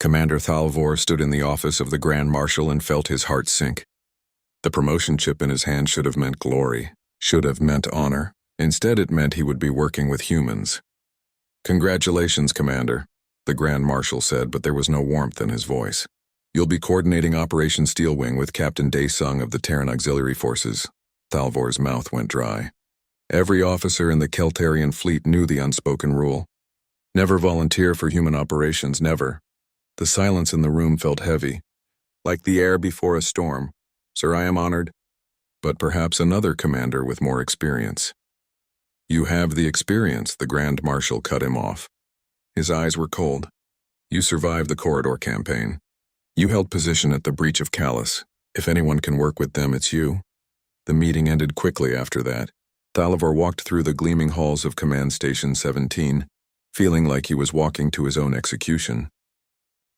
Commander Thalvor stood in the office of the Grand Marshal and felt his heart sink. The promotion chip in his hand should have meant glory, should have meant honor. Instead, it meant he would be working with humans. "Congratulations, Commander," the Grand Marshal said, but there was no warmth in his voice. "You'll be coordinating Operation Steel Wing with Captain Daesung of the Terran Auxiliary Forces." Thalvor's mouth went dry. Every officer in the Keltarian fleet knew the unspoken rule. Never volunteer for human operations, never. The silence in the room felt heavy, like the air before a storm. "Sir, I am honored, but perhaps another commander with more experience." "You have the experience," the Grand Marshal cut him off. His eyes were cold. "You survived the Corridor campaign. You held position at the Breach of Callus. If anyone can work with them, it's you." The meeting ended quickly after that. Thalvor walked through the gleaming halls of Command Station 17, feeling like he was walking to his own execution.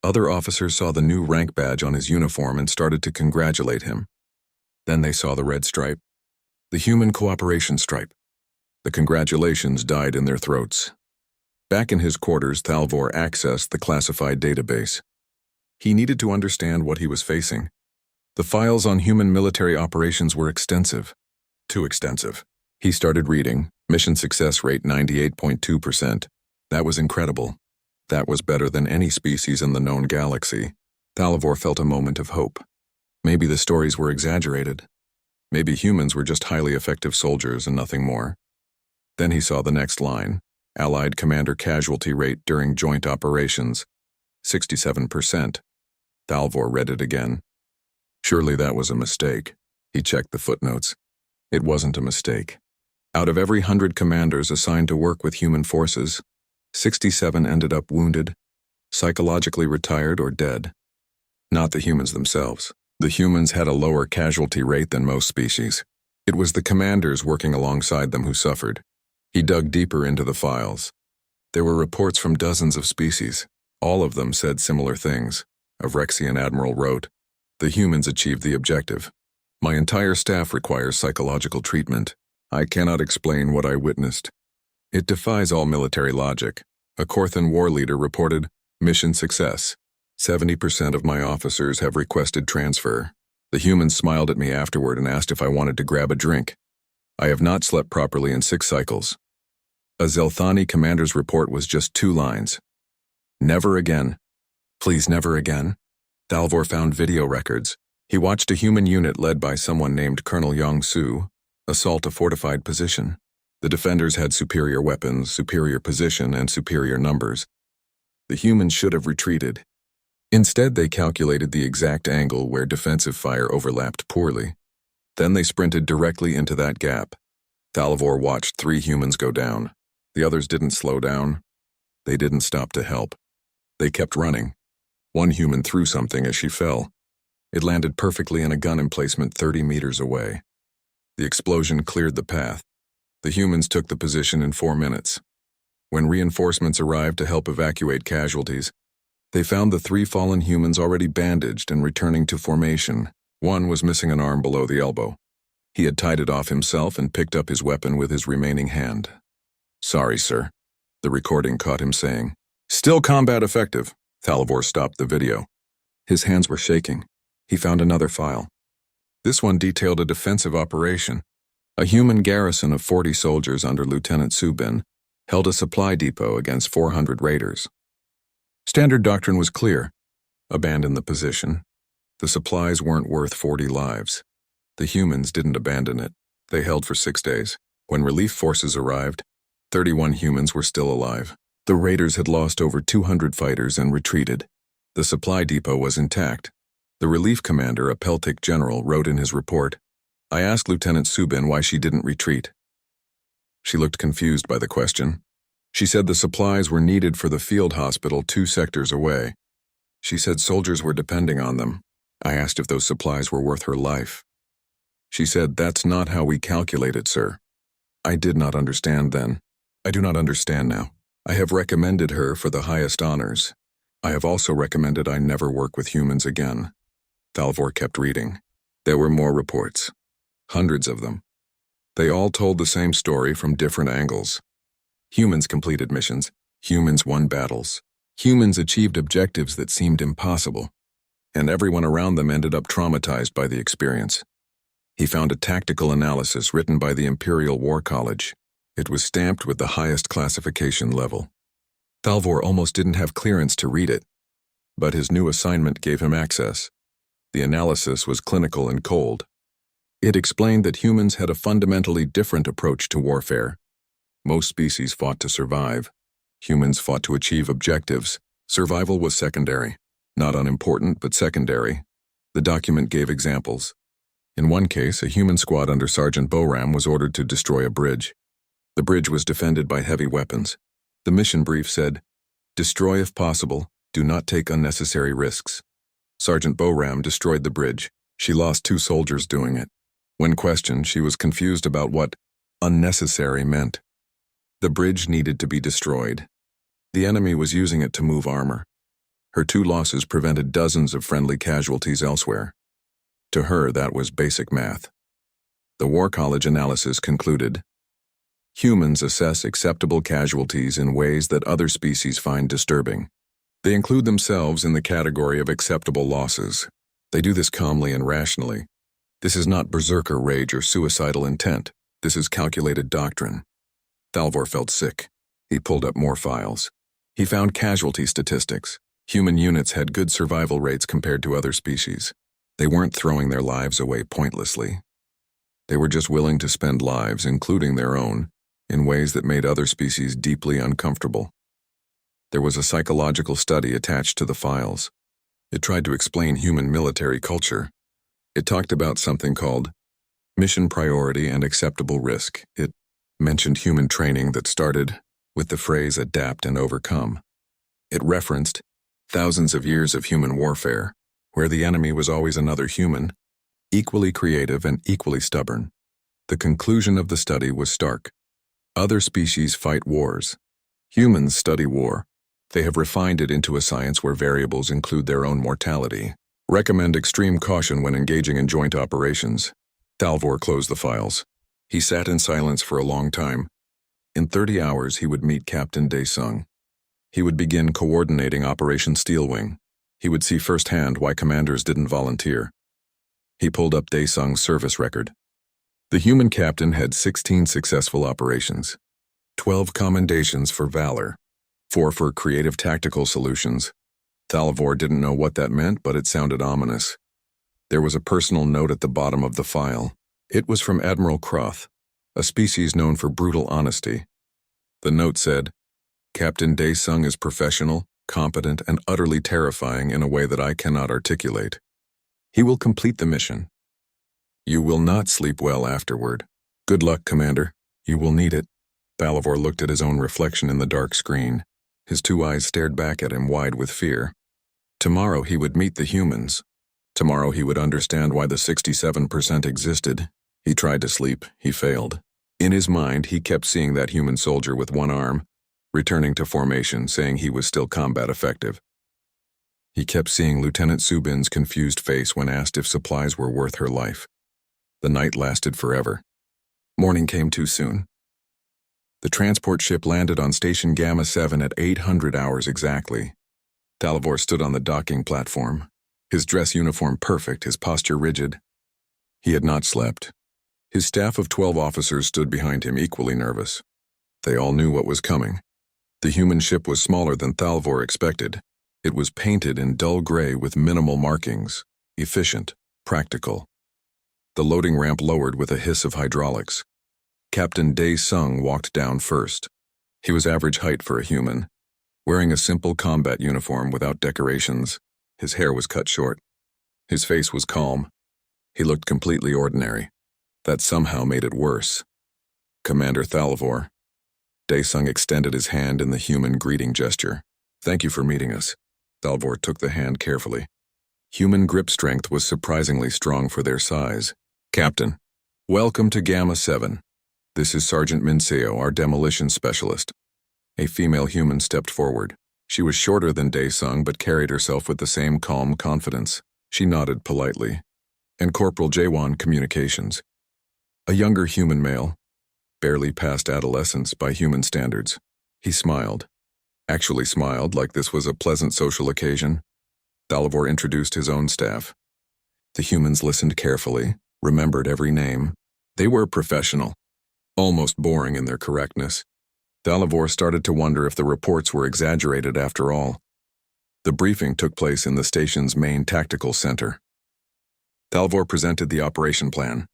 Other officers saw the new rank badge on his uniform and started to congratulate him. Then they saw the red stripe, the human cooperation stripe. The congratulations died in their throats. Back in his quarters, Thalvor accessed the classified database. He needed to understand what he was facing. The files on human military operations were extensive. Too extensive. He started reading. Mission success rate 98.2%. That was incredible. That was better than any species in the known galaxy. Thalvor felt a moment of hope. Maybe the stories were exaggerated. Maybe humans were just highly effective soldiers and nothing more. Then he saw the next line. Allied commander casualty rate during joint operations, 67%. Thalvor read it again. Surely that was a mistake. He checked the footnotes. It wasn't a mistake. Out of every 100 commanders assigned to work with human forces, 67 ended up wounded, psychologically retired, or dead. Not the humans themselves. The humans had a lower casualty rate than most species. It was the commanders working alongside them who suffered. He dug deeper into the files. There were reports from dozens of species. All of them said similar things. A Vrexian admiral wrote, "The humans achieved the objective. My entire staff requires psychological treatment. I cannot explain what I witnessed. It defies all military logic." A Korthan war leader reported, "Mission success. 70% of my officers have requested transfer." The humans smiled at me afterward and asked if I wanted to grab a drink. "I have not slept properly in 6 cycles." A Zelthani commander's report was just 2 lines. "Never again. Please, never again." Thalvor found video records. He watched a human unit led by someone named Colonel Yong-Su assault a fortified position. The defenders had superior weapons, superior position, and superior numbers. The humans should have retreated. Instead, they calculated the exact angle where defensive fire overlapped poorly. Then they sprinted directly into that gap. Thalvor watched 3 humans go down. The others didn't slow down. They didn't stop to help. They kept running. One human threw something as she fell. It landed perfectly in a gun emplacement 30 meters away. The explosion cleared the path. The humans took the position in 4 minutes. When reinforcements arrived to help evacuate casualties, they found the 3 fallen humans already bandaged and returning to formation. One was missing an arm below the elbow. He had tied it off himself and picked up his weapon with his remaining hand. "Sorry, sir," the recording caught him saying. "Still combat effective." Thalvor stopped the video. His hands were shaking. He found another file. This one detailed a defensive operation. A human garrison of 40 soldiers under Lieutenant Subin held a supply depot against 400 raiders. Standard doctrine was clear. Abandon the position. The supplies weren't worth 40 lives. The humans didn't abandon it. They held for 6 days. When relief forces arrived, 31 humans were still alive. The raiders had lost over 200 fighters and retreated. The supply depot was intact. The relief commander, a Peltic general, wrote in his report, "I asked Lieutenant Subin why she didn't retreat." She looked confused by the question. She said the supplies were needed for the field hospital 2 sectors away. She said soldiers were depending on them. I asked if those supplies were worth her life. She said, "That's not how we calculate it, sir." I did not understand then. I do not understand now. I have recommended her for the highest honors. I have also recommended I never work with humans again. Thalvor kept reading. There were more reports. Hundreds of them. They all told the same story from different angles. Humans completed missions. Humans won battles. Humans achieved objectives that seemed impossible, and everyone around them ended up traumatized by the experience. He found a tactical analysis written by the Imperial War College. It was stamped with the highest classification level. Thalvor almost didn't have clearance to read it, but his new assignment gave him access. The analysis was clinical and cold. It explained that humans had a fundamentally different approach to warfare. Most species fought to survive. Humans fought to achieve objectives. Survival was secondary. Not unimportant, but secondary. The document gave examples. In one case, a human squad under Sergeant Boram was ordered to destroy a bridge. The bridge was defended by heavy weapons. The mission brief said, "Destroy if possible, do not take unnecessary risks." Sergeant Boram destroyed the bridge. She lost 2 soldiers doing it. When questioned, she was confused about what unnecessary meant. The bridge needed to be destroyed. The enemy was using it to move armor. Her 2 losses prevented dozens of friendly casualties elsewhere. To her, that was basic math. The War College analysis concluded, humans assess acceptable casualties in ways that other species find disturbing. They include themselves in the category of acceptable losses. They do this calmly and rationally. This is not berserker rage or suicidal intent. This is calculated doctrine. Thalvor felt sick. He pulled up more files. He found casualty statistics. Human units had good survival rates compared to other species. They weren't throwing their lives away pointlessly. They were just willing to spend lives, including their own, in ways that made other species deeply uncomfortable. There was a psychological study attached to the files. It tried to explain human military culture. It talked about something called mission priority and acceptable risk. It mentioned human training that started with the phrase adapt and overcome. It referenced thousands of years of human warfare, where the enemy was always another human, equally creative and equally stubborn. The conclusion of the study was stark. Other species fight wars. Humans study war. They have refined it into a science where variables include their own mortality. Recommend extreme caution when engaging in joint operations. Thalvor closed the files. He sat in silence for a long time. In 30 hours, he would meet Captain Dae-sung. He would begin coordinating Operation Steelwing. He would see firsthand why commanders didn't volunteer. He pulled up Dae-sung's service record. The human captain had 16 successful operations, 12 commendations for valor, 4 for creative tactical solutions. Thalvor didn't know what that meant, but it sounded ominous. There was a personal note at the bottom of the file. It was from Admiral Croth, a species known for brutal honesty. The note said, "Captain Dae-sung is professional, competent, and utterly terrifying in a way that I cannot articulate. He will complete the mission. You will not sleep well afterward. Good luck, Commander. You will need it." Thalvor looked at his own reflection in the dark screen. His 2 eyes stared back at him wide with fear. Tomorrow he would meet the humans. Tomorrow he would understand why the 67% existed. He tried to sleep. He failed. In his mind, he kept seeing that human soldier with 1 arm, returning to formation, saying he was still combat effective. He kept seeing Lieutenant Subin's confused face when asked if supplies were worth her life. The night lasted forever. Morning came too soon. The transport ship landed on Station Gamma 7 at 800 hours exactly. Thalvor stood on the docking platform, his dress uniform perfect, his posture rigid. He had not slept. His staff of 12 officers stood behind him, equally nervous. They all knew what was coming. The human ship was smaller than Thalvor expected. It was painted in dull gray with minimal markings, efficient, practical. The loading ramp lowered with a hiss of hydraulics. Captain Dae-sung walked down first. He was average height for a human, wearing a simple combat uniform without decorations. His hair was cut short. His face was calm. He looked completely ordinary. That somehow made it worse. "Commander Thalvor." Dae-sung extended his hand in the human greeting gesture. "Thank you for meeting us." Thalvor took the hand carefully. Human grip strength was surprisingly strong for their size. "Captain, welcome to Gamma 7. This is Sergeant Minseo, our demolition specialist." A female human stepped forward. She was shorter than Dae-sung but carried herself with the same calm confidence. She nodded politely. "And Corporal Jaewon, Communications." A younger human male, barely past adolescence by human standards. He smiled. actually smiled like this was a pleasant social occasion. Thalvor introduced his own staff. The humans listened carefully, remembered every name. They were professional, almost boring in their correctness. Thalvor started to wonder if the reports were exaggerated after all. The briefing took place in the station's main tactical center. Thalvor presented the operation plan.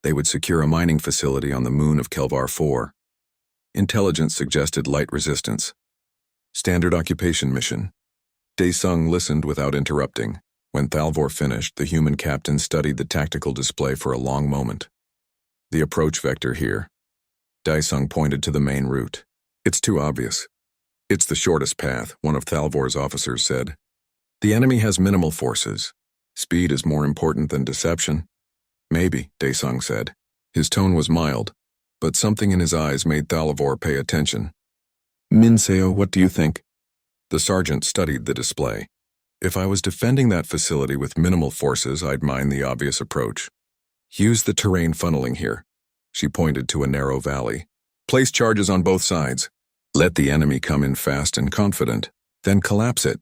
They would secure a mining facility on the moon of Kelvar 4. Intelligence suggested light resistance. Standard occupation mission. Daesung listened without interrupting. When Thalvor finished, the human captain studied the tactical display for a long moment. The approach vector here. Daesung pointed to the main route. It's too obvious. It's the shortest path, one of Thalvor's officers said. The enemy has minimal forces. Speed is more important than deception. Maybe, Daesung said. His tone was mild, but something in his eyes made Thalvor pay attention. Minseo, what do you think? The sergeant studied the display. If I was defending that facility with minimal forces, I'd mind the obvious approach. Use the terrain funneling here. She pointed to a narrow valley. Place charges on both sides. Let the enemy come in fast and confident, then collapse it.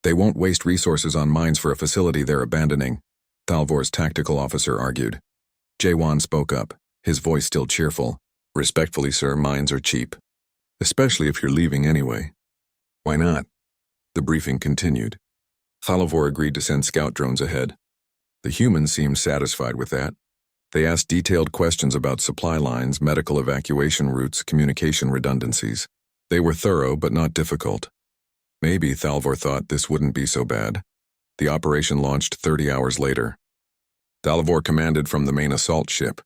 They won't waste resources on mines for a facility they're abandoning, Thalvor's tactical officer argued. Jaewon spoke up, his voice still cheerful. Respectfully, sir, mines are cheap. Especially if you're leaving anyway. Why not? The briefing continued. Thalvor agreed to send scout drones ahead. The humans seemed satisfied with that. They asked detailed questions about supply lines, medical evacuation routes, communication redundancies. They were thorough but not difficult. Maybe Thalvor thought this wouldn't be so bad. The operation launched 30 hours later. Thalvor commanded from the main assault ship.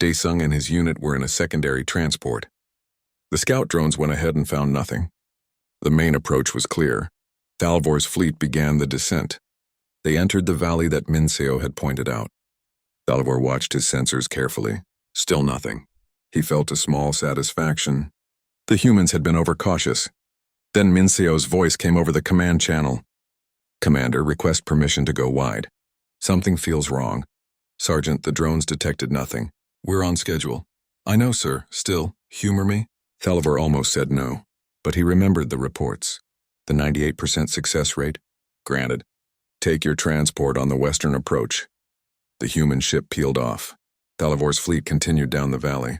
Daesung and his unit were in a secondary transport. The scout drones went ahead and found nothing. The main approach was clear. Thalvor's fleet began the descent. They entered the valley that Minseo had pointed out. Thalvor watched his sensors carefully. Still nothing. He felt a small satisfaction. The humans had been overcautious. Then Minseo's voice came over the command channel. Commander, request permission to go wide. Something feels wrong. Sergeant, the drones detected nothing. We're on schedule. I know, sir. Still, humor me? Thalvor almost said no, but he remembered the reports. The 98% success rate? Granted. Take your transport on the western approach. The human ship peeled off. Thalvor's fleet continued down the valley.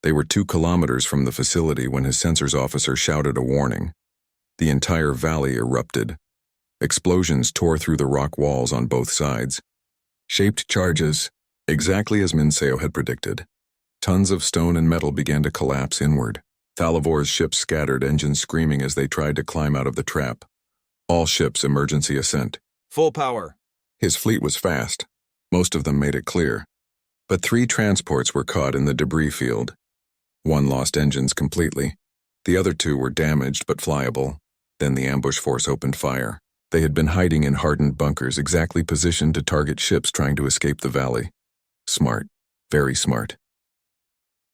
They were 2 kilometers from the facility when his sensors officer shouted a warning. The entire valley erupted. Explosions tore through the rock walls on both sides. Shaped charges, exactly as Minseo had predicted. Tons of stone and metal began to collapse inward. Thalvor's ship scattered, engines screaming as they tried to climb out of the trap. All ships emergency ascent. Full power. His fleet was fast. Most of them made it clear. But 3 transports were caught in the debris field. 1 lost engines completely. The other 2 were damaged but flyable. Then the ambush force opened fire. They had been hiding in hardened bunkers exactly positioned to target ships trying to escape the valley. Smart. Very smart.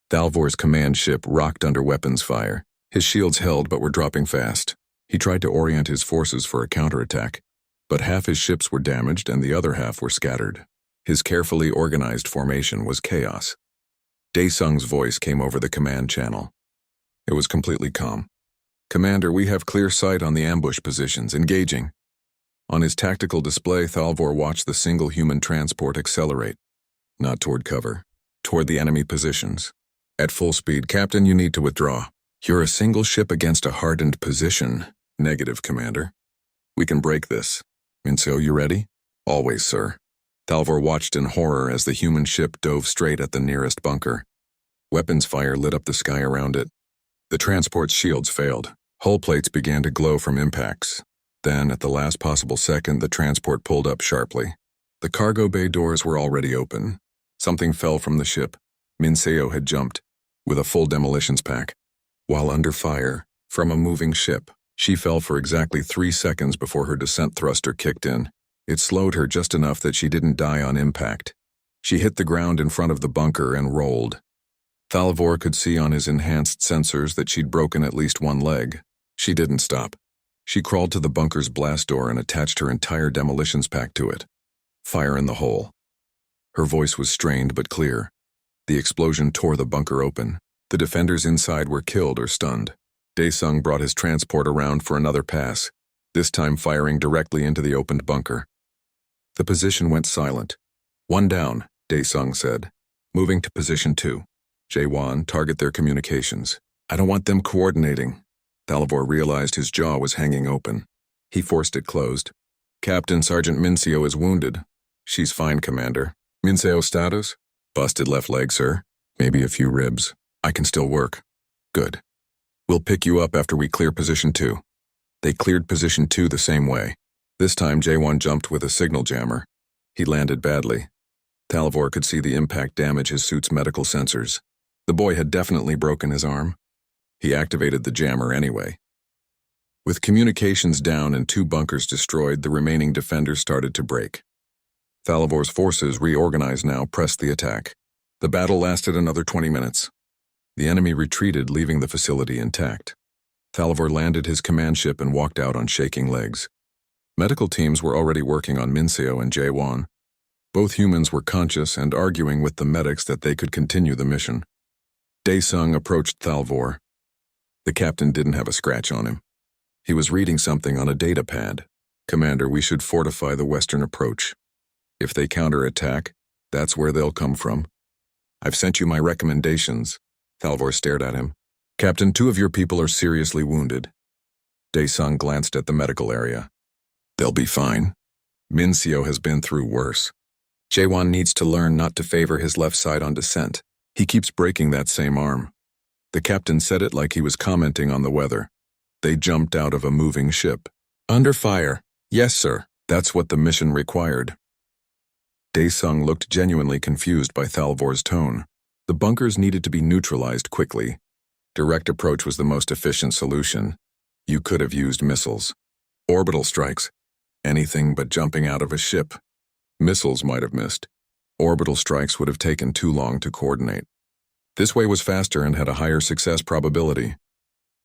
Thalvor's command ship rocked under weapons fire. His shields held but were dropping fast. He tried to orient his forces for a counterattack, but half his ships were damaged and the other half were scattered. His carefully organized formation was chaos. Daesung's voice came over the command channel. It was completely calm. Commander, we have clear sight on the ambush positions. Engaging. On his tactical display, Thalvor watched the single human transport accelerate. Not toward cover. Toward the enemy positions. At full speed, Captain, you need to withdraw. You're a single ship against a hardened position. Negative, Commander. We can break this. Minseo, you ready? Always, sir. Thalvor watched in horror as the human ship dove straight at the nearest bunker. Weapons fire lit up the sky around it. The transport's shields failed. Hull plates began to glow from impacts. Then, at the last possible second, the transport pulled up sharply. The cargo bay doors were already open. Something fell from the ship. Minseo had jumped, with a full demolitions pack. While under fire, from a moving ship, she fell for exactly 3 seconds before her descent thruster kicked in. It slowed her just enough that she didn't die on impact. She hit the ground in front of the bunker and rolled. Thalvor could see on his enhanced sensors that she'd broken at least 1 leg. She didn't stop. She crawled to the bunker's blast door and attached her entire demolitions pack to it. Fire in the hole. Her voice was strained but clear. The explosion tore the bunker open. The defenders inside were killed or stunned. Daesung brought his transport around for another pass, this time firing directly into the opened bunker. The position went silent. "One down," Daesung said. "Moving to position 2. Jaewon, target their communications. I don't want them coordinating." Thalvor realized his jaw was hanging open. He forced it closed. "Captain Sergeant Minseo is wounded." "She's fine, Commander." "Minseo status?" "Busted left leg, sir. Maybe a few ribs. I can still work." "Good. We'll pick you up after we clear position 2. They cleared position 2 the same way. This time Jaewon jumped with a signal jammer. He landed badly. Thalvor could see the impact damage his suit's medical sensors. The boy had definitely broken his arm. He activated the jammer anyway. With communications down and 2 bunkers destroyed, the remaining defenders started to break. Thalvor's forces, reorganized now, pressed the attack. The battle lasted another 20 minutes. The enemy retreated, leaving the facility intact. Thalvor landed his command ship and walked out on shaking legs. Medical teams were already working on Minseo and Jaewon. Both humans were conscious and arguing with the medics that they could continue the mission. Daesung approached Thalvor. The captain didn't have a scratch on him. He was reading something on a data pad. "Commander, we should fortify the western approach. If they counterattack, that's where they'll come from. I've sent you my recommendations." Thalvor stared at him. "Captain, 2 of your people are seriously wounded." Daesung glanced at the medical area. "They'll be fine. Minseo has been through worse. Jaewon needs to learn not to favor his left side on descent. He keeps breaking that same arm." The captain said it like he was commenting on the weather. They jumped out of a moving ship. "Under fire." "Yes, sir. That's what the mission required." Daesung looked genuinely confused by Thalvor's tone. The bunkers needed to be neutralized quickly. Direct approach was the most efficient solution. You could have used missiles. Orbital strikes. Anything but jumping out of a ship. Missiles might have missed. Orbital strikes would have taken too long to coordinate. This way was faster and had a higher success probability.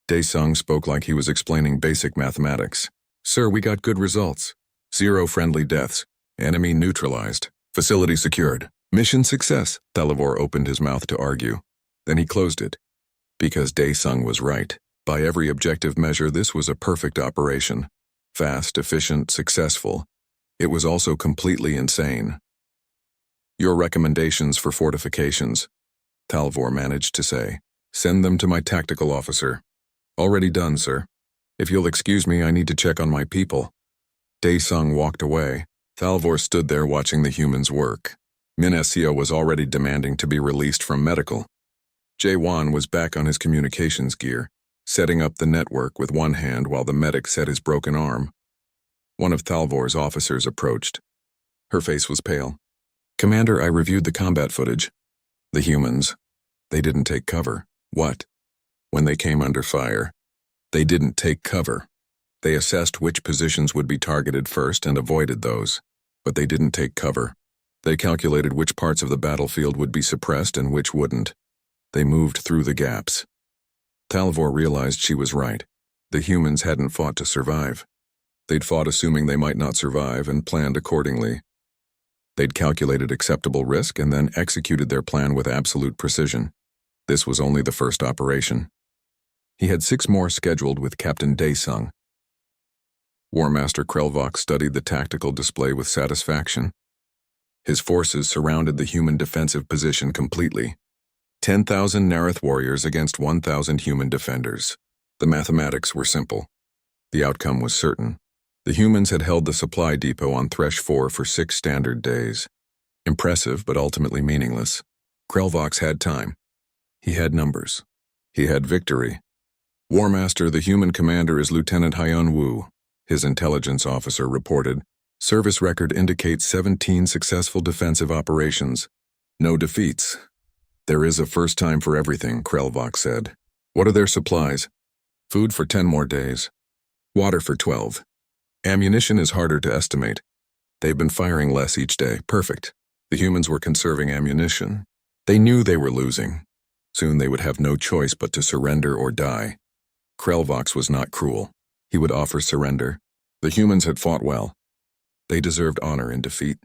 Daesung spoke like he was explaining basic mathematics. "Sir, we got good results. 0 friendly deaths. Enemy neutralized. Facility secured. Mission success." Thalvor opened his mouth to argue. Then he closed it. Because Daesung was right. By every objective measure, this was a perfect operation. Fast, efficient, successful. It was also completely insane. "Your recommendations for fortifications," Thalvor managed to say. "Send them to my tactical officer." "Already done, sir. If you'll excuse me, I need to check on my people." Daesung walked away. Thalvor stood there watching the humans work. Minseo was already demanding to be released from medical. Jaewon was back on his communications gear, setting up the network with one hand while the medic set his broken arm. One of Thalvor's officers approached. Her face was pale. "Commander, I reviewed the combat footage. The humans, they didn't take cover." "What?" "When they came under fire, they didn't take cover. They assessed which positions would be targeted first and avoided those. But they didn't take cover. They calculated which parts of the battlefield would be suppressed and which wouldn't. They moved through the gaps." Thalvor realized she was right. The humans hadn't fought to survive. They'd fought assuming they might not survive and planned accordingly. They'd calculated acceptable risk and then executed their plan with absolute precision. This was only the first operation. He had 6 more scheduled with Captain Daesung. War Master Krelvok studied the tactical display with satisfaction. His forces surrounded the human defensive position completely. 10,000 Nareth warriors against 1,000 human defenders. The mathematics were simple. The outcome was certain. The humans had held the supply depot on Thresh 4 for 6 standard days. Impressive, but ultimately meaningless. Krelvox had time. He had numbers. He had victory. "War Master, the human commander is Lieutenant Hyun Woo," his intelligence officer reported. "Service record indicates 17 successful defensive operations. No defeats." "There is a first time for everything," Krelvok said. "What are their supplies?" "Food for 10 more days. Water for 12. Ammunition is harder to estimate. They've been firing less each day." "Perfect." The humans were conserving ammunition. They knew they were losing. Soon they would have no choice but to surrender or die. Krelvox was not cruel. He would offer surrender. The humans had fought well. They deserved honor in defeat.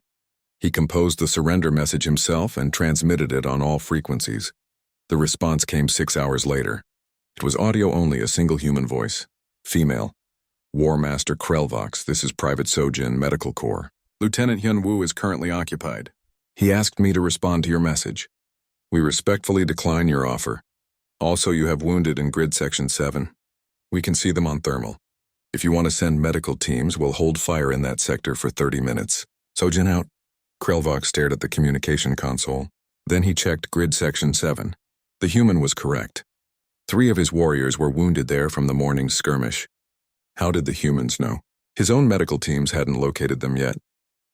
He composed the surrender message himself and transmitted it on all frequencies. The response came 6 hours later. It was audio only, a single human voice. Female. War Master Krelvox, this is Private Sojin, Medical Corps. Lieutenant Hyun-woo is currently occupied. He asked me to respond to your message. We respectfully decline your offer. Also, you have wounded in Grid Section 7. We can see them on thermal. If you want to send medical teams, we'll hold fire in that sector for 30 minutes. Sojin out. Krelvox stared at the communication console. Then he checked Grid Section 7. The human was correct. 3 of his warriors were wounded there from the morning's skirmish. How did the humans know? His own medical teams hadn't located them yet.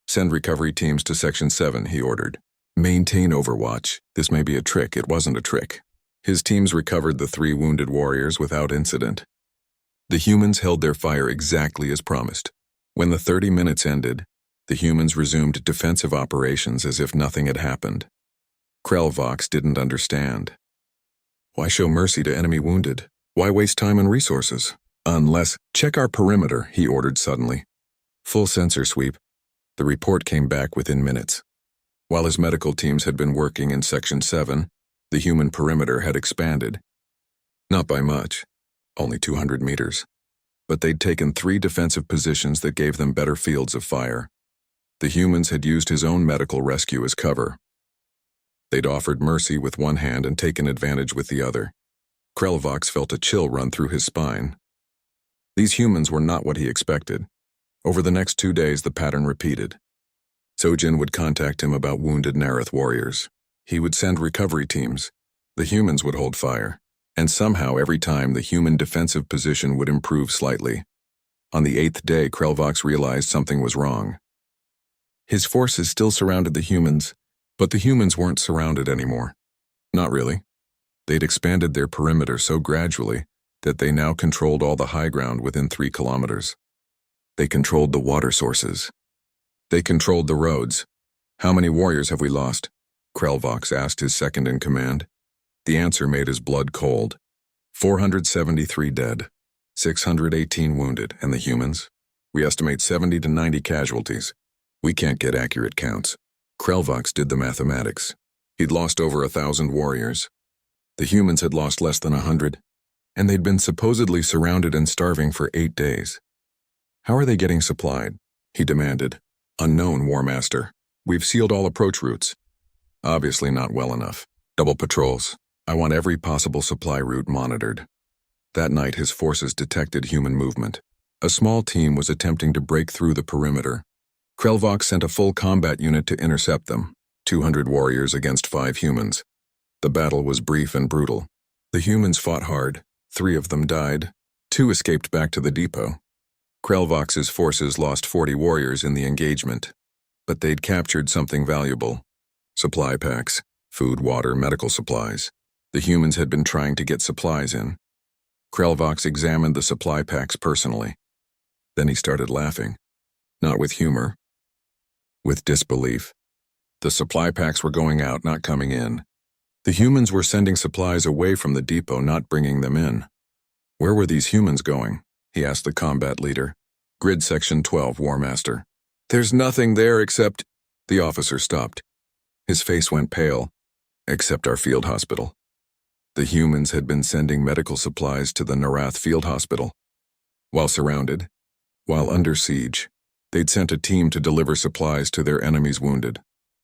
Send recovery teams to Section 7, he ordered. Maintain overwatch. This may be a trick. It wasn't a trick. His teams recovered the 3 wounded warriors without incident. The humans held their fire exactly as promised. When the 30 minutes ended, the humans resumed defensive operations as if nothing had happened. Krelvox didn't understand. Why show mercy to enemy wounded? Why waste time and resources? Unless, check our perimeter, he ordered suddenly. Full sensor sweep. The report came back within minutes. While his medical teams had been working in Section 7, the human perimeter had expanded. Not by much, only 200 meters. But they'd taken 3 defensive positions that gave them better fields of fire. The humans had used his own medical rescue as cover. They'd offered mercy with one hand and taken advantage with the other. Krelvox felt a chill run through his spine. These humans were not what he expected. Over the next 2 days, the pattern repeated. Sojin would contact him about wounded Nareth warriors. He would send recovery teams. The humans would hold fire. And somehow, every time, the human defensive position would improve slightly. On the 8th day, Krelvox realized something was wrong. His forces still surrounded the humans, but the humans weren't surrounded anymore. Not really. They'd expanded their perimeter so gradually that they now controlled all the high ground within 3 kilometers. They controlled the water sources. They controlled the roads. How many warriors have we lost? Krelvox asked his second in command. The answer made his blood cold. 473 dead, 618 wounded, and the humans? We estimate 70 to 90 casualties. We can't get accurate counts. Krelvox did the mathematics. He'd lost over 1,000 warriors. The humans had lost less than 100. And they'd been supposedly surrounded and starving for 8 days. How are they getting supplied? He demanded. Unknown, War Master. We've sealed all approach routes. Obviously not well enough. Double patrols. I want every possible supply route monitored. That night, his forces detected human movement. A small team was attempting to break through the perimeter. Krelvox sent a full combat unit to intercept them. 200 warriors against 5 humans. The battle was brief and brutal. The humans fought hard. 3 of them died. 2 escaped back to the depot. Krelvox's forces lost 40 warriors in the engagement. But they'd captured something valuable. Supply packs, food, water, medical supplies. The humans had been trying to get supplies in. Krelvox examined the supply packs personally. Then he started laughing. Not with humor. With disbelief. The supply packs were going out, not coming in. The humans were sending supplies away from the depot, not bringing them in. Where were these humans going? He asked the combat leader. Grid Section 12, War Master. There's nothing there except... The officer stopped. His face went pale. Except our field hospital. The humans had been sending medical supplies to the Narath Field Hospital. While surrounded, while under siege, they'd sent a team to deliver supplies to their enemies wounded.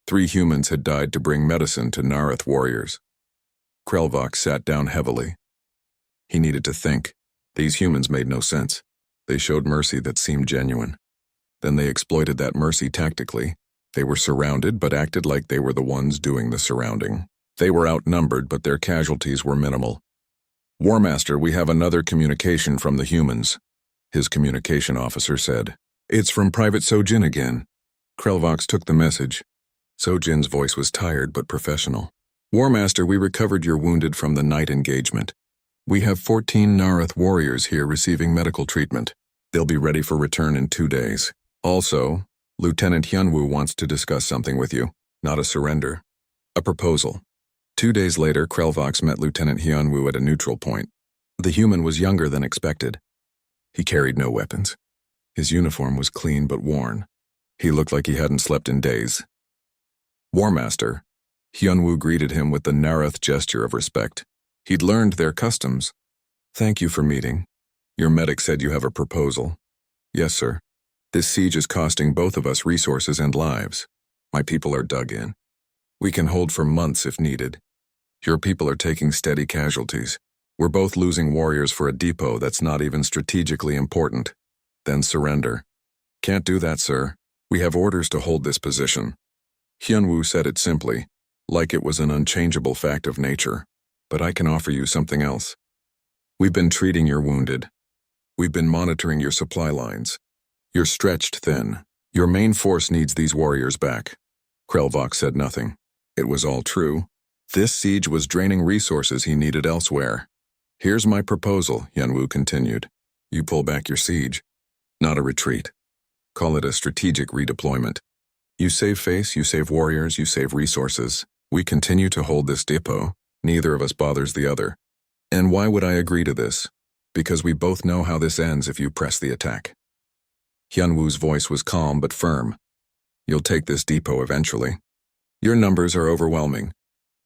3 humans had died to bring medicine to Nareth warriors. Krelvox sat down heavily. He needed to think. These humans made no sense. They showed mercy that seemed genuine. Then they exploited that mercy tactically. They were surrounded but acted like they were the ones doing the surrounding. They were outnumbered, but their casualties were minimal. War Master, we have another communication from the humans, his communication officer said. It's from Private Sojin again. Krelvox took the message. Sojin's voice was tired but professional. War Master, we recovered your wounded from the night engagement. We have 14 Nareth warriors here receiving medical treatment. They'll be ready for return in 2 days. Also, Lieutenant Hyun-woo wants to discuss something with you. Not a surrender. A proposal. 2 days later, Krelvox met Lieutenant Hyun-woo at a neutral point. The human was younger than expected. He carried no weapons. His uniform was clean but worn. He looked like he hadn't slept in days. War Master. Hyun-woo greeted him with the Nareth gesture of respect. He'd learned their customs. Thank you for meeting. Your medic said you have a proposal. Yes, sir. This siege is costing both of us resources and lives. My people are dug in. We can hold for months if needed. Your people are taking steady casualties. We're both losing warriors for a depot that's not even strategically important. Then surrender. Can't do that, sir. We have orders to hold this position. Hyunwoo said it simply, like it was an unchangeable fact of nature. But I can offer you something else. We've been treating your wounded. We've been monitoring your supply lines. You're stretched thin. Your main force needs these warriors back. Krelvok said nothing. It was all true. This siege was draining resources he needed elsewhere. Here's my proposal, Hyunwoo continued. You pull back your siege. Not a retreat. Call it a strategic redeployment. You save face, you save warriors, you save resources. We continue to hold this depot. Neither of us bothers the other. And why would I agree to this? Because we both know how this ends if you press the attack. Hyunwoo's voice was calm but firm. You'll take this depot eventually. Your numbers are overwhelming,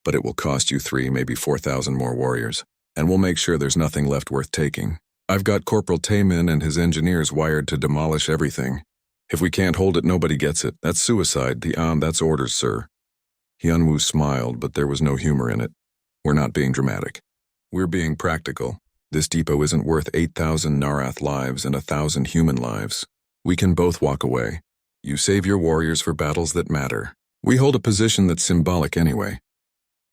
but it will cost you 3, maybe 4,000 more warriors, and we'll make sure there's nothing left worth taking. I've got Corporal Taemin and his engineers wired to demolish everything. If we can't hold it, nobody gets it. That's suicide. That's orders, sir. Hyunwoo smiled, but there was no humor in it. We're not being dramatic. We're being practical. This depot isn't worth 8,000 Narath lives and 1,000 human lives. We can both walk away. You save your warriors for battles that matter. We hold a position that's symbolic anyway.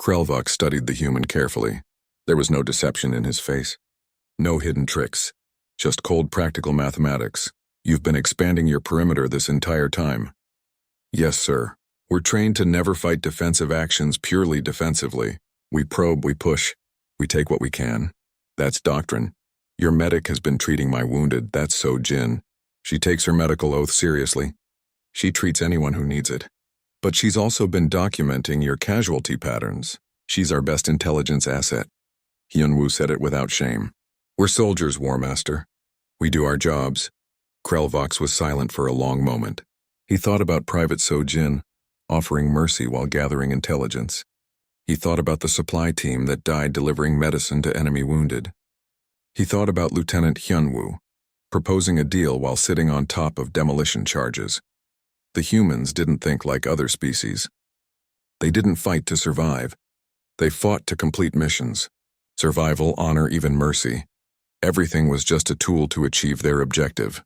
Krelvok studied the human carefully. There was no deception in his face. No hidden tricks. Just cold practical mathematics. You've been expanding your perimeter this entire time. Yes, sir. We're trained to never fight defensive actions purely defensively. We probe, we push. We take what we can. That's doctrine. Your medic has been treating my wounded. That's So Jin. She takes her medical oath seriously. She treats anyone who needs it. But she's also been documenting your casualty patterns. She's our best intelligence asset. Hyunwoo said it without shame. We're soldiers, War Master. We do our jobs. Krelvox was silent for a long moment. He thought about Private So Jin, offering mercy while gathering intelligence. He thought about the supply team that died delivering medicine to enemy wounded. He thought about Lieutenant Hyunwoo, proposing a deal while sitting on top of demolition charges. The humans didn't think like other species. They didn't fight to survive. They fought to complete missions. Survival, honor, even mercy. Everything was just a tool to achieve their objective.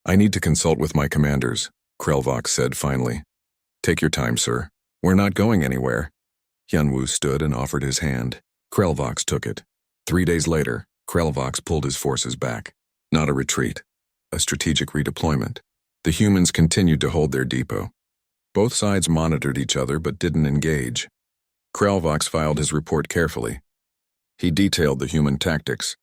I need to consult with my commanders, Krelvox said finally. Take your time, sir. We're not going anywhere. Hyunwoo stood and offered his hand. Krelvox took it. 3 days later, Krelvox pulled his forces back. Not a retreat. A strategic redeployment. The humans continued to hold their depot. Both sides monitored each other but didn't engage. Krelvox filed his report carefully. He detailed the human tactics.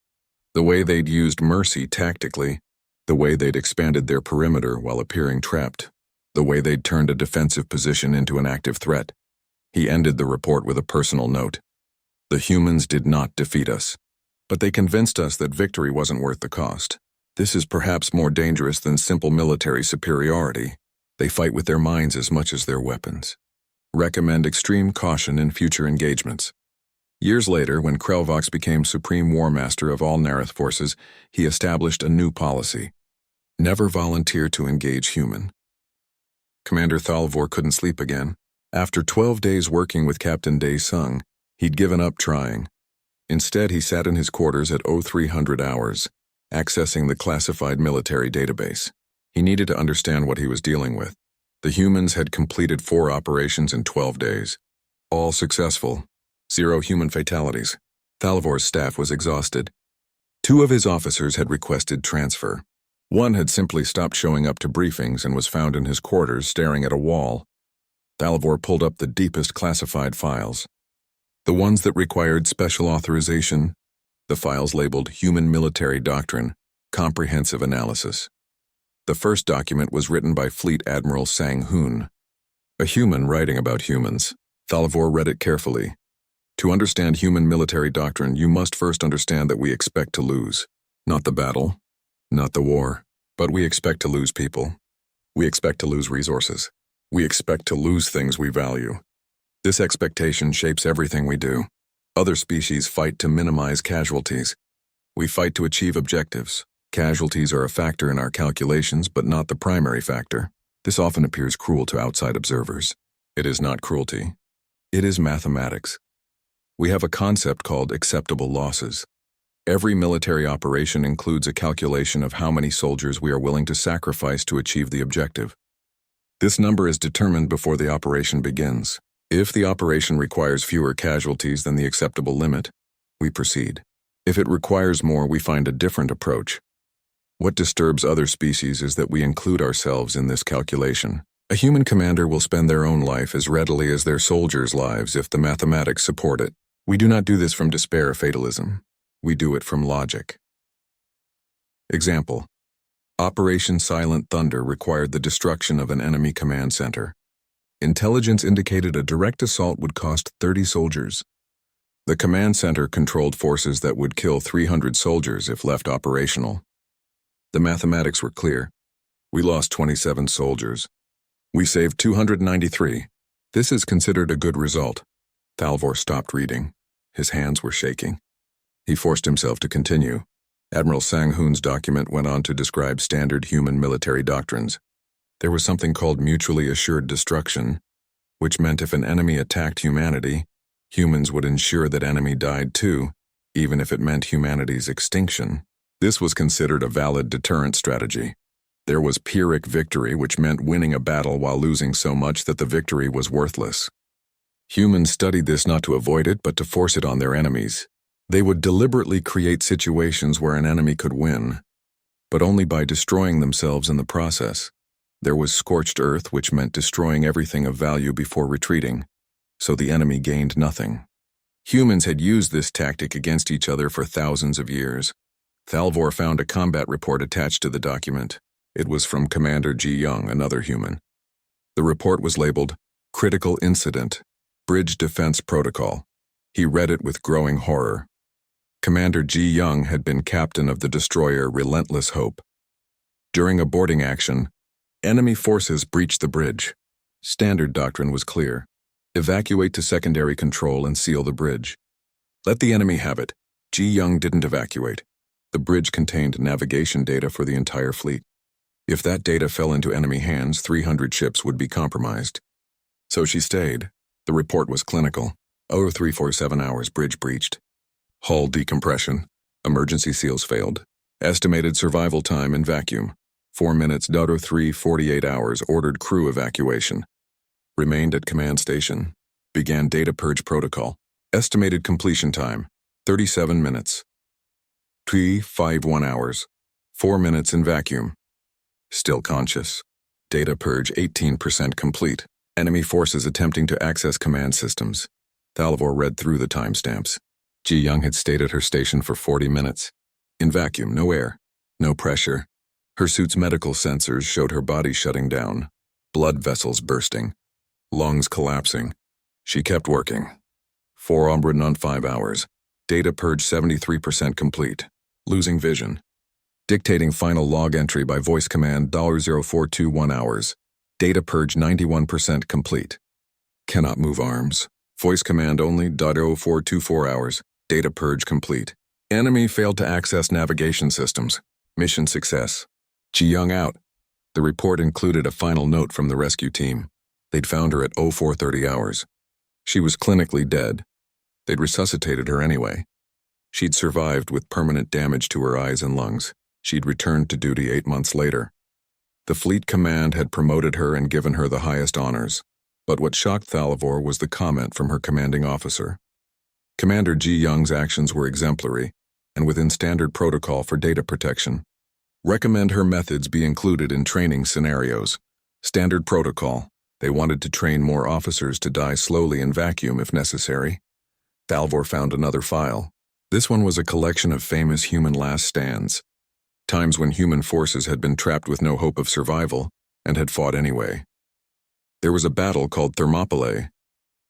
The way they'd used mercy tactically. The way they'd expanded their perimeter while appearing trapped. The way they'd turned a defensive position into an active threat. He ended the report with a personal note. The humans did not defeat us. But they convinced us that victory wasn't worth the cost. This is perhaps more dangerous than simple military superiority. They fight with their minds as much as their weapons. Recommend extreme caution in future engagements. Years later, when Krelvox became Supreme War Master of all Narath forces, he established a new policy. Never volunteer to engage human. Commander Thalvor couldn't sleep again. After 12 days working with Captain Dae-sung, he'd given up trying. Instead, he sat in his quarters at 0300 hours, accessing the classified military database. He needed to understand what he was dealing with. The humans had completed 4 operations in 12 days. All successful. 0 human fatalities. Thalvor's staff was exhausted. 2 of his officers had requested transfer. One had simply stopped showing up to briefings and was found in his quarters staring at a wall. Thalvor pulled up the deepest classified files. The ones that required special authorization, the files labeled Human Military Doctrine, Comprehensive Analysis. The first document was written by Fleet Admiral Sang-hoon, a human writing about humans. Thalvor read it carefully. To understand human military doctrine, you must first understand that we expect to lose. Not the battle, not the war, but we expect to lose people. We expect to lose resources. We expect to lose things we value. This expectation shapes everything we do. Other species fight to minimize casualties. We fight to achieve objectives. Casualties are a factor in our calculations, but not the primary factor. This often appears cruel to outside observers. It is not cruelty. It is mathematics. We have a concept called acceptable losses. Every military operation includes a calculation of how many soldiers we are willing to sacrifice to achieve the objective. This number is determined before the operation begins. If the operation requires fewer casualties than the acceptable limit, we proceed. If it requires more, we find a different approach. What disturbs other species is that we include ourselves in this calculation. A human commander will spend their own life as readily as their soldiers' lives if the mathematics support it. We do not do this from despair or fatalism. We do it from logic. Example: Operation Silent Thunder required the destruction of an enemy command center. Intelligence indicated a direct assault would cost 30 soldiers. The command center controlled forces that would kill 300 soldiers if left operational. The mathematics were clear. We lost 27 soldiers. We saved 293. This is considered a good result. Thalvor stopped reading. His hands were shaking. He forced himself to continue. Admiral Sang-hoon's document went on to describe standard human military doctrines. There was something called mutually assured destruction, which meant if an enemy attacked humanity, humans would ensure that enemy died too, even if it meant humanity's extinction. This was considered a valid deterrent strategy. There was Pyrrhic victory, which meant winning a battle while losing so much that the victory was worthless. Humans studied this not to avoid it, but to force it on their enemies. They would deliberately create situations where an enemy could win, but only by destroying themselves in the process. There was scorched earth, which meant destroying everything of value before retreating, so the enemy gained nothing. Humans had used this tactic against each other for thousands of years. Thalvor found a combat report attached to the document. It was from Commander Ji Young, another human. The report was labeled Critical Incident, Bridge Defense Protocol. He read it with growing horror. Commander Ji Young had been captain of the destroyer Relentless Hope. During a boarding action, enemy forces breached the bridge. Standard doctrine was clear. Evacuate to secondary control and seal the bridge. Let the enemy have it. Ji Young didn't evacuate. The bridge contained navigation data for the entire fleet. If that data fell into enemy hands, 300 ships would be compromised. So she stayed. The report was clinical. 0347 hours, bridge breached. Hull decompression. Emergency seals failed. Estimated survival time in vacuum. 4 minutes. 348 hours. Ordered crew evacuation. Remained at command station. Began data purge protocol. Estimated completion time. 37 minutes. 351 hours. 4 minutes in vacuum. Still conscious. Data purge 18% complete. Enemy forces attempting to access command systems. Thalvor read through the timestamps. Ji Young had stayed at her station for 40 minutes. In vacuum, no air, no pressure. Her suit's medical sensors showed her body shutting down, blood vessels bursting, lungs collapsing. She kept working. 405 hours. Data purge 73% complete. Losing vision. Dictating final log entry by voice command 0421 hours. Data purge 91% complete. Cannot move arms. Voice command only 0424 hours. Data purge complete. Enemy failed to access navigation systems. Mission success. Ji Young out. The report included a final note from the rescue team. They'd found her at 0430 hours. She was clinically dead. They'd resuscitated her anyway. She'd survived with permanent damage to her eyes and lungs. She'd returned to duty 8 months later. The fleet command had promoted her and given her the highest honors. But what shocked Thalvor was the comment from her commanding officer. Commander Ji Young's actions were exemplary and within standard protocol for data protection. Recommend her methods be included in training scenarios. Standard protocol. They wanted to train more officers to die slowly in vacuum if necessary. Thalvor found another file. This one was a collection of famous human last stands. Times when human forces had been trapped with no hope of survival and had fought anyway. There was a battle called Thermopylae.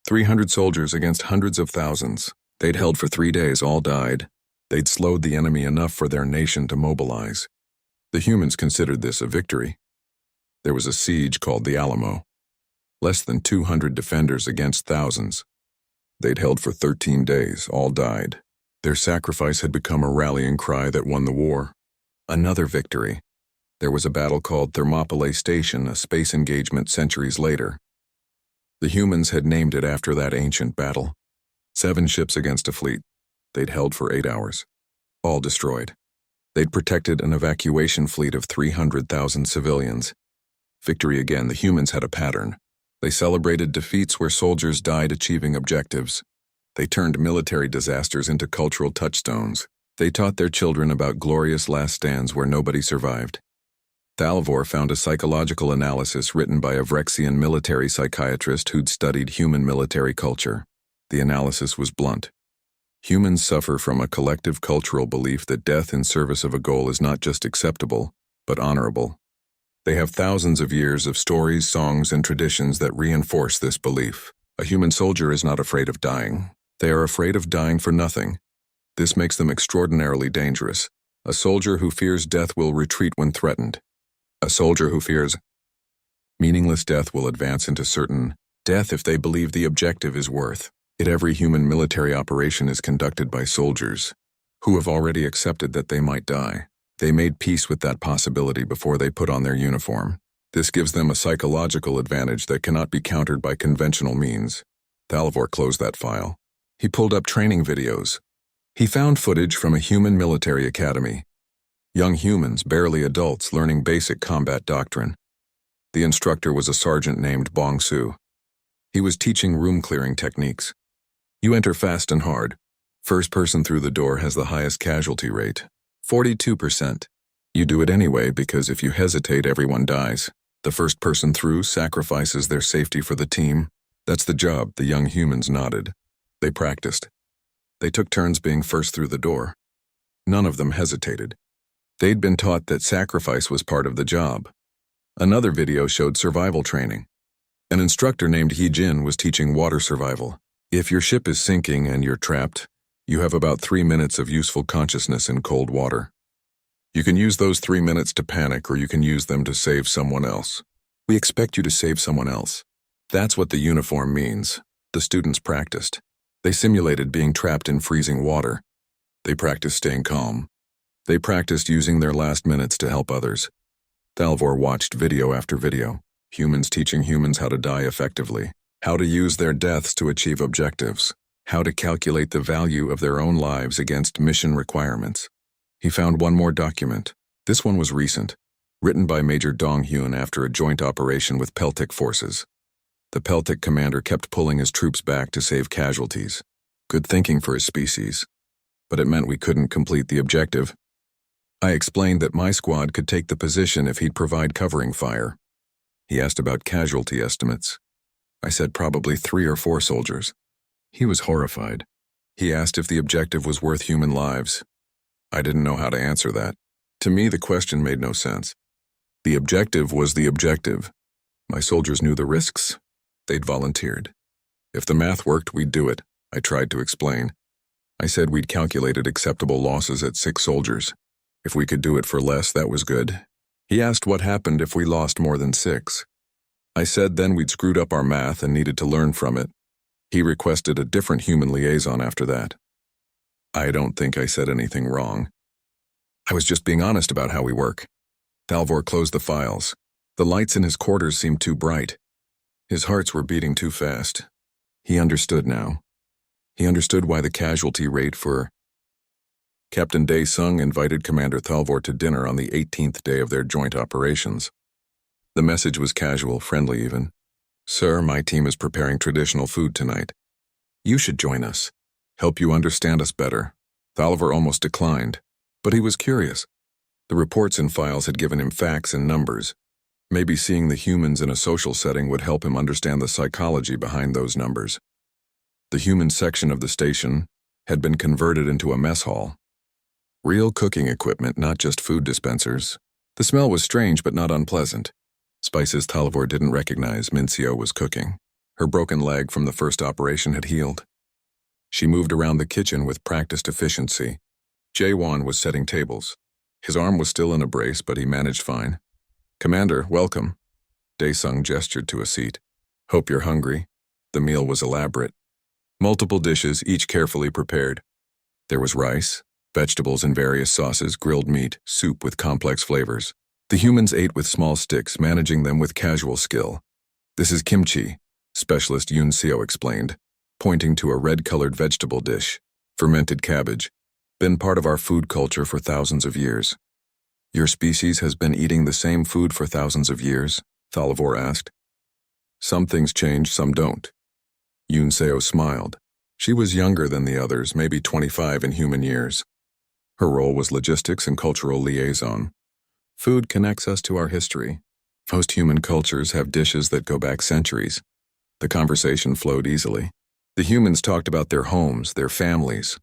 300 soldiers against hundreds of thousands. They'd held for 3 days, all died. They'd slowed the enemy enough for their nation to mobilize. The humans considered this a victory. There was a siege called the Alamo. Less than 200 defenders against thousands. They'd held for 13 days, all died. Their sacrifice had become a rallying cry that won the war. Another victory. There was a battle called Thermopylae Station, a space engagement centuries later. The humans had named it after that ancient battle. 7 ships against a fleet. They'd held for 8 hours. All destroyed. They'd protected an evacuation fleet of 300,000 civilians. Victory again, the humans had a pattern. They celebrated defeats where soldiers died achieving objectives. They turned military disasters into cultural touchstones. They taught their children about glorious last stands where nobody survived. Thalvor found a psychological analysis written by a Vrexian military psychiatrist who'd studied human military culture. The analysis was blunt. Humans suffer from a collective cultural belief that death in service of a goal is not just acceptable, but honorable. They have thousands of years of stories, songs, and traditions that reinforce this belief. A human soldier is not afraid of dying. They are afraid of dying for nothing. This makes them extraordinarily dangerous. A soldier who fears death will retreat when threatened. A soldier who fears meaningless death will advance into certain death if they believe the objective is worth it. Every human military operation is conducted by soldiers who have already accepted that they might die. They made peace with that possibility before they put on their uniform. This gives them a psychological advantage that cannot be countered by conventional means. Thalvor closed that file. He pulled up training videos. He found footage from a human military academy. Young humans, barely adults, learning basic combat doctrine. The instructor was a sergeant named Bong Su. He was teaching room-clearing techniques. You enter fast and hard. First person through the door has the highest casualty rate, 42%. You do it anyway because if you hesitate, everyone dies. The first person through sacrifices their safety for the team. That's the job, the young humans nodded. They practiced. They took turns being first through the door. None of them hesitated. They'd been taught that sacrifice was part of the job. Another video showed survival training. An instructor named He Jin was teaching water survival. If your ship is sinking and you're trapped, you have about 3 minutes of useful consciousness in cold water. You can use those 3 minutes to panic, or you can use them to save someone else. We expect you to save someone else. That's what the uniform means. The students practiced. They simulated being trapped in freezing water. They practiced staying calm. They practiced using their last minutes to help others. Thalvor watched video after video. Humans teaching humans how to die effectively, how to use their deaths to achieve objectives, how to calculate the value of their own lives against mission requirements. He found one more document. This one was recent, written by Major Dong Hyun after a joint operation with Peltic forces. The Peltic commander kept pulling his troops back to save casualties. Good thinking for his species. But it meant we couldn't complete the objective. I explained that my squad could take the position if he'd provide covering fire. He asked about casualty estimates. I said probably 3 or 4 soldiers. He was horrified. He asked if the objective was worth human lives. I didn't know how to answer that. To me, the question made no sense. The objective was the objective. My soldiers knew the risks. They'd volunteered. If the math worked, we'd do it, I tried to explain. I said we'd calculated acceptable losses at 6 soldiers. If we could do it for less, that was good. He asked what happened if we lost more than 6. I said then we'd screwed up our math and needed to learn from it. He requested a different human liaison after that. I don't think I said anything wrong. I was just being honest about how we work. Thalvor closed the files. The lights in his quarters seemed too bright. His hearts were beating too fast. He understood now. He understood why the casualty rate for Captain Dae-sung invited Commander Thalvor to dinner on the 18th day of their joint operations. The message was casual, friendly even. Sir, my team is preparing traditional food tonight. You should join us. Help you understand us better. Thalvor almost declined, but he was curious. The reports and files had given him facts and numbers. Maybe seeing the humans in a social setting would help him understand the psychology behind those numbers. The human section of the station had been converted into a mess hall. Real cooking equipment, not just food dispensers. The smell was strange but not unpleasant. Spices Thalvor didn't recognize Mincio was cooking. Her broken leg from the first operation had healed. She moved around the kitchen with practiced efficiency. Jae-won was setting tables. His arm was still in a brace, but he managed fine. Commander, welcome. Dae-sung gestured to a seat. Hope you're hungry. The meal was elaborate. Multiple dishes, each carefully prepared. There was rice, vegetables in various sauces, grilled meat, soup with complex flavors. The humans ate with small sticks, managing them with casual skill. This is kimchi, Specialist Yoon Seo explained, pointing to a red-colored vegetable dish, fermented cabbage, been part of our food culture for thousands of years. Your species has been eating the same food for thousands of years? Thalvor asked. Some things change, some don't. Yoon Seo smiled. She was younger than the others, maybe 25 in human years. Her role was logistics and cultural liaison. Food connects us to our history. Most human cultures have dishes that go back centuries. The conversation flowed easily. The humans talked about their homes, their families.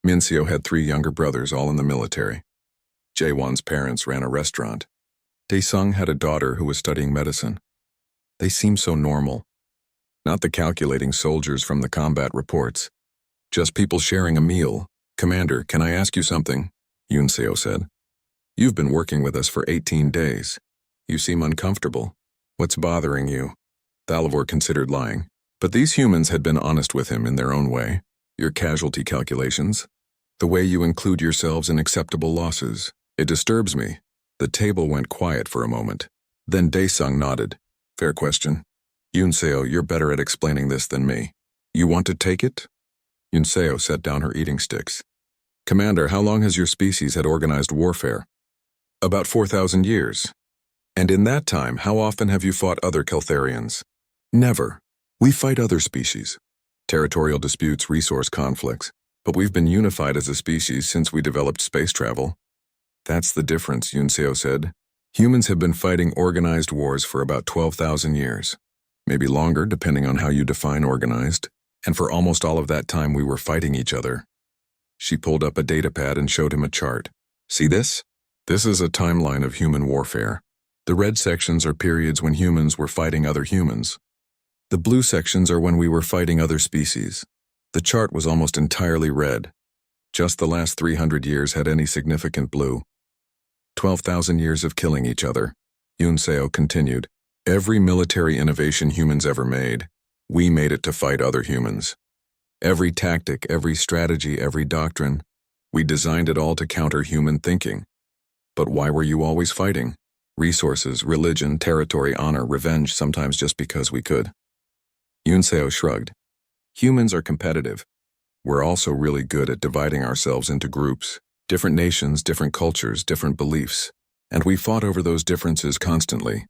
Min Seo had 3 younger brothers, all in the military. Jae-won's parents ran a restaurant. Dae-sung had a daughter who was studying medicine. They seemed so normal. Not the calculating soldiers from the combat reports. Just people sharing a meal. Commander, can I ask you something? Yoon Seo said. You've been working with us for 18 days. You seem uncomfortable. What's bothering you? Thalvor considered lying. But these humans had been honest with him in their own way. Your casualty calculations. The way you include yourselves in acceptable losses. It disturbs me. The table went quiet for a moment. Then Dae-sung nodded. Fair question. Yoon Seo, you're better at explaining this than me. You want to take it? Yoon Seo set down her eating sticks. Commander, how long has your species had organized warfare? About 4,000 years. And in that time, how often have you fought other Keltharians? Never. We fight other species. Territorial disputes, resource conflicts. But we've been unified as a species since we developed space travel. That's the difference, Yoon Seo said. Humans have been fighting organized wars for about 12,000 years. Maybe longer, depending on how you define organized. And for almost all of that time, we were fighting each other. She pulled up a datapad and showed him a chart. See this? This is a timeline of human warfare. The red sections are periods when humans were fighting other humans. The blue sections are when we were fighting other species. The chart was almost entirely red. Just the last 300 years had any significant blue. 12,000 years of killing each other. Yoon Seo continued. Every military innovation humans ever made, we made it to fight other humans. Every tactic, every strategy, every doctrine, we designed it all to counter human thinking. But why were you always fighting? Resources, religion, territory, honor, revenge, sometimes just because we could. Yoon Seo shrugged. Humans are competitive. We're also really good at dividing ourselves into groups, different nations, different cultures, different beliefs, and we fought over those differences constantly.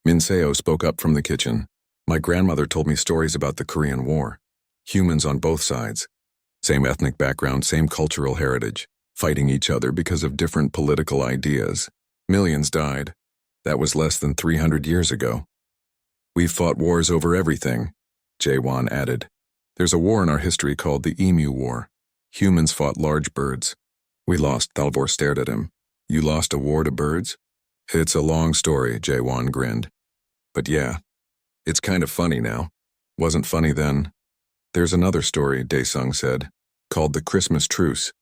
Min Seo spoke up from the kitchen. My grandmother told me stories about the Korean War. Humans on both sides. Same ethnic background, same cultural heritage, fighting each other because of different political ideas. Millions died. That was less than 300 years ago. We've fought wars over everything, Jae-won added. There's a war in our history called the Emu War. Humans fought large birds. We lost, Thalvor stared at him. You lost a war to birds? It's a long story, Jae-won grinned. But yeah, it's kind of funny now. Wasn't funny then. There's another story, Dae-sung said, called the Christmas Truce.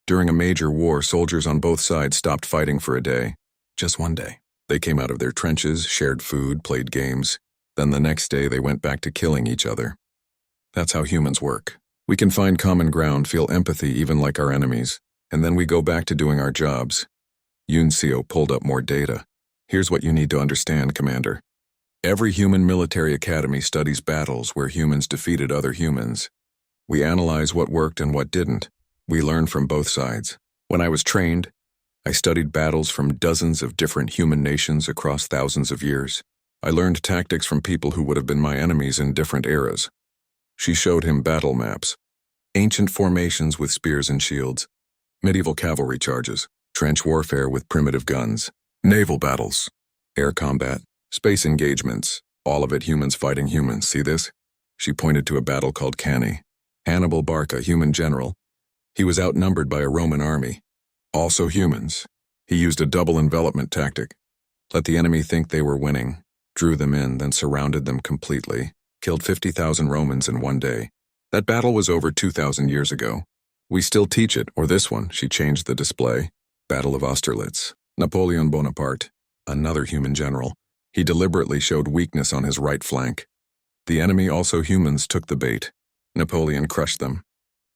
During a major war, soldiers on both sides stopped fighting for a day. Just one day. They came out of their trenches, shared food, played games. Then the next day they went back to killing each other. That's how humans work. We can find common ground, feel empathy even like our enemies, and then we go back to doing our jobs. Yoon Seo pulled up more data. Here's what you need to understand, Commander. Every human military academy studies battles where humans defeated other humans. We analyze what worked and what didn't. We learn from both sides. When I was trained, I studied battles from dozens of different human nations across thousands of years. I learned tactics from people who would have been my enemies in different eras. She showed him battle maps. Ancient formations with spears and shields. Medieval cavalry charges. Trench warfare with primitive guns. Naval battles. Air combat. Space engagements. All of it humans fighting humans. See this? She pointed to a battle called Cannae. Hannibal Barca, human general. He was outnumbered by a Roman army. Also humans. He used a double envelopment tactic. Let the enemy think they were winning. Drew them in, then surrounded them completely. Killed 50,000 Romans in one day. That battle was over 2,000 years ago. We still teach it, or this one, she changed the display. Battle of Austerlitz. Napoleon Bonaparte. Another human general. He deliberately showed weakness on his right flank. The enemy, also humans, took the bait. Napoleon crushed them.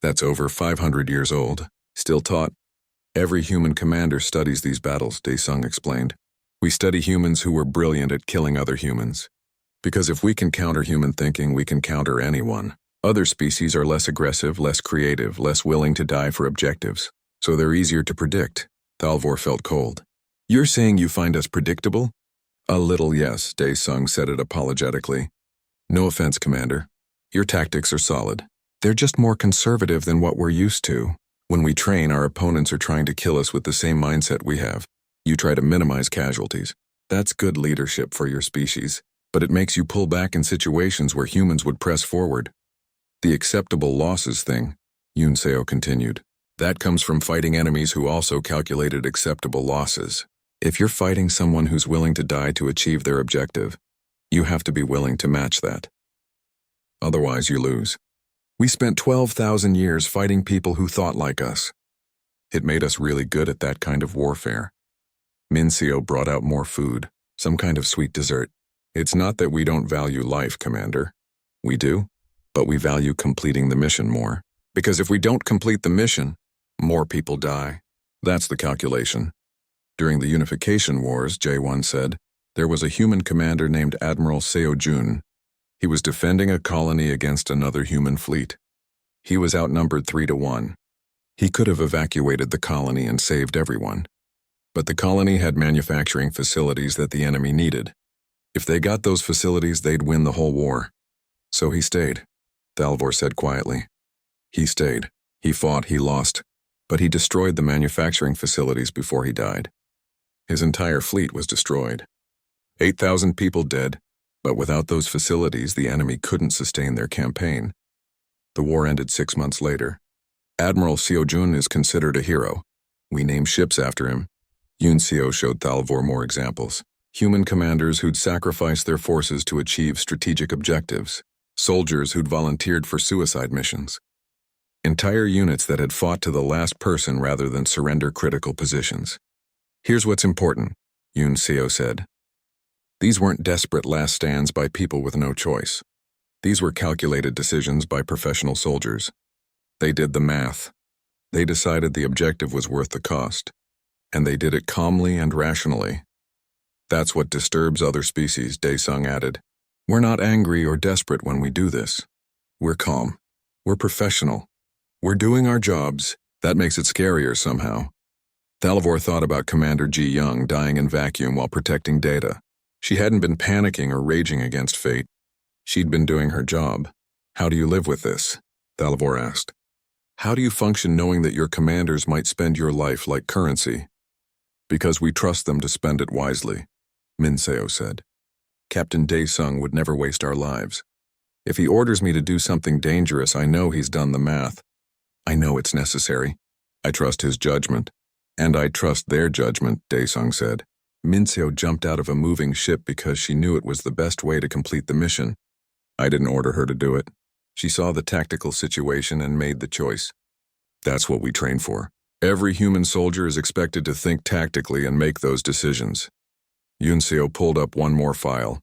That's over 500 years old. Still taught. Every human commander studies these battles, Daesung explained. We study humans who were brilliant at killing other humans. Because if we can counter human thinking, we can counter anyone. Other species are less aggressive, less creative, less willing to die for objectives. So they're easier to predict. Thalvor felt cold. You're saying you find us predictable? A little, yes, Daesung said it apologetically. No offense, Commander. Your tactics are solid. They're just more conservative than what we're used to. When we train, our opponents are trying to kill us with the same mindset we have. You try to minimize casualties. That's good leadership for your species, but it makes you pull back in situations where humans would press forward. The acceptable losses thing, Yunseo continued. That comes from fighting enemies who also calculated acceptable losses. If you're fighting someone who's willing to die to achieve their objective, you have to be willing to match that. Otherwise, you lose. We spent 12,000 years fighting people who thought like us. It made us really good at that kind of warfare. Minseo brought out more food, some kind of sweet dessert. It's not that we don't value life, Commander. We do, but we value completing the mission more. Because if we don't complete the mission, more people die. That's the calculation. During the Unification Wars, J1 said, there was a human commander named Admiral Seo Jun. He was defending a colony against another human fleet. He was outnumbered 3-1. He could have evacuated the colony and saved everyone. But the colony had manufacturing facilities that the enemy needed. If they got those facilities, they'd win the whole war. So he stayed, Thalvor said quietly. He stayed. He fought, he lost. But he destroyed the manufacturing facilities before he died. His entire fleet was destroyed. 8,000 people dead, but without those facilities, the enemy couldn't sustain their campaign. The war ended 6 months later. Admiral Seo Jun is considered a hero. We name ships after him. Yunseo showed Thalvor more examples. Human commanders who'd sacrificed their forces to achieve strategic objectives. Soldiers who'd volunteered for suicide missions. Entire units that had fought to the last person rather than surrender critical positions. Here's what's important, Yunseo said. These weren't desperate last stands by people with no choice. These were calculated decisions by professional soldiers. They did the math. They decided the objective was worth the cost. And they did it calmly and rationally. That's what disturbs other species, Daesung added. We're not angry or desperate when we do this. We're calm. We're professional. We're doing our jobs. That makes it scarier somehow. Thalvor thought about Commander Ji Young dying in vacuum while protecting data. She hadn't been panicking or raging against fate. She'd been doing her job. How do you live with this? Thalvor asked. How do you function knowing that your commanders might spend your life like currency? Because we trust them to spend it wisely, Minseo said. Captain Daesung would never waste our lives. If he orders me to do something dangerous, I know he's done the math. I know it's necessary. I trust his judgment. And I trust their judgment, Daesung said. Minseo jumped out of a moving ship because she knew it was the best way to complete the mission. I didn't order her to do it. She saw the tactical situation and made the choice. That's what we train for. Every human soldier is expected to think tactically and make those decisions. Yunseo pulled up one more file.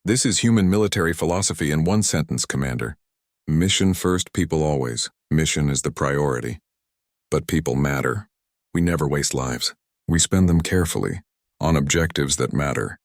This is human military philosophy in one sentence, Commander. Mission first, people always. Mission is the priority. But people matter. We never waste lives. We spend them carefully, on objectives that matter.